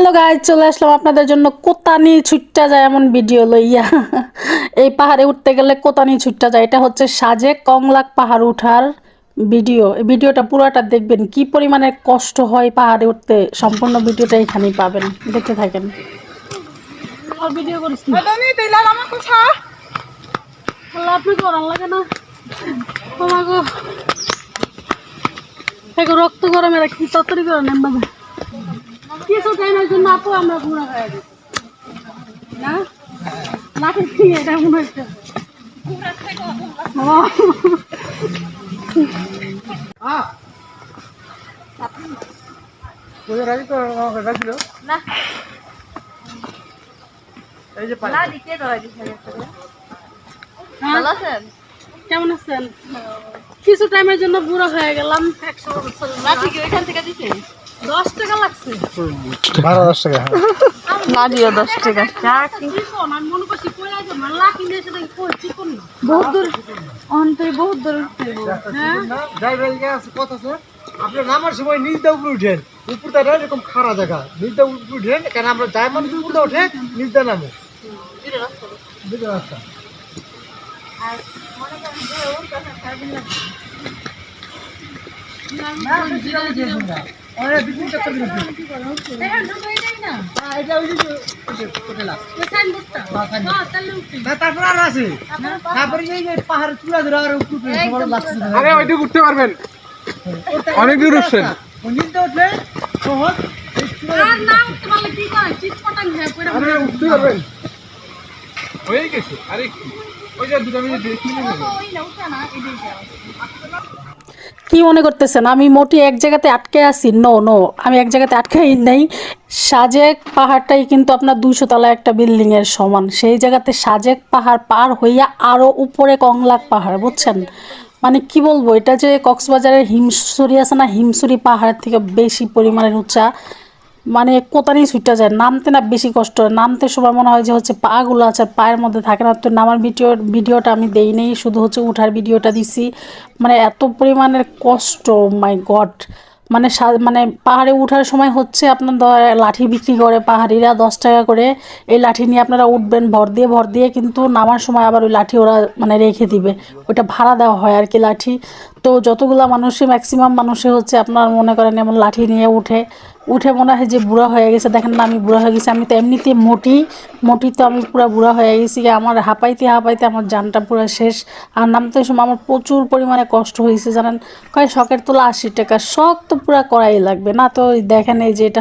Hello guys, চলে আসলাম আপনাদের জন্য কোতানি ছুট্টা যায় এমন ভিডিও লইয়া। এই পাহাড়ে উঠতে গেলে কোতানি ছুট্টা যায়। এটা হচ্ছে সাজেক কংলাক পাহাড় উঠার ভিডিও। এই ভিডিওটা পুরোটা দেখবেন, কি পরিমাণে কষ্ট হয় পাহাড়ে উঠতে। সম্পূর্ণ ভিডিওটা এখানেই পাবেন, দেখতে থাকেন। ভিডিও করিস আপনি করার লাগে না তোমাকে রক্ত গরমে রাখি ততরি করে নেন বাবা। কিছু টাইমের জন্য আপু আমরা ঘুরা হয়ে গেছি না লাঠি দিয়ে এটা মনে হচ্ছে কেমন আছেন? কিছু টাইমের জন্য বুড়া হয়ে গেলাম। 100 বছর ওইখান থেকে দিতে 10 টাকা লাগছে। 10 টাকা লাড়িও 10 টাকা। মনে করছি লাঠি নিয়ে সেটা চিকন না, বহুত দূর অন্তরে বহুত দূর। আপনি নামার সময় নিচটা উপরে উঠেন, উপরটা এরকম খাড়া জায়গা, নিচটা উপরে উঠেন, কারণ আমরা যাই মানুষ উপরটা উঠে নিচটা নামে দুটো রাস্তা। তারপর আর আছে, তারপরে এই যে পাহাড় চূড়া ধরে আর উপরে উঠতে পারবেন, অনেক দূর উঠছেন। নিচটা উঠলে সহজ, আর না উঠতে পারলে কি করে চিটপটাং হয়ে পড়ে উঠতে পারবেন। হয়ে গেছে আরে ওই যে দুটো মিনিট দেখি কি মনে করতেছেন আমি মোটি এক জায়গাতে আটকে আছি? নো নো, আমি এক জায়গাতে আটকাই নাই। সাজেক পাহাড়টাই কিন্তু আপনার 200 তলা একটা বিল্ডিংয়ের সমান। সেই জায়গাতে সাজেক পাহাড় পার হইয়া আরও উপরে কংলাক পাহাড়, বুঝছেন? মানে কি বলবো, এটা যে কক্সবাজারের হিমছড়ি আছে না, হিমছড়ি পাহাড়ের থেকে বেশি পরিমাণের উঁচা। মানে কোতানি ছুটটা যায়, নামতে না বেশি কষ্ট হয়। নামতে সময় মনে হয় যে হচ্ছে পাগুলো আছে পায়ের মধ্যে থাকে না। তো নামার ভিডিওটা আমি দেই নেই, শুধু হচ্ছে উঠার ভিডিওটা দিছি। মানে এত পরিমাণের কষ্ট, মাই গড। মানে মানে পাহাড়ে উঠার সময় হচ্ছে আপনার লাঠি বিক্রি করে পাহাড়িরা 10 টাকা করে। এই লাঠি নিয়ে আপনারা উঠবেন ভর দিয়ে, কিন্তু নামার সময় আবার ওই লাঠি ওরা মানে রেখে দিবে, ওইটা ভাড়া দেওয়া হয় আর কি লাঠি। তো যতগুলো মানুষই ম্যাক্সিমাম মানুষই হচ্ছে আপনার মনে করেন এমন লাঠি নিয়ে উঠে মনে হয় যে বুড়া হয়ে গেছে। দেখেন না আমি বুড়া হয়ে গেছি, আমি তো এমনিতে মোটি তো আমি পুরো বুড়া হয়ে গেছি। আমার হাঁপাইতে আমার জানটা পুরো শেষ। আর নামতে সময় আমার প্রচুর পরিমাণে কষ্ট হয়েছে জানেন। কয় শখের তোলা 80 টাকা, শখ তো পুরো করাই লাগবে না। তো দেখেন এই যে এটা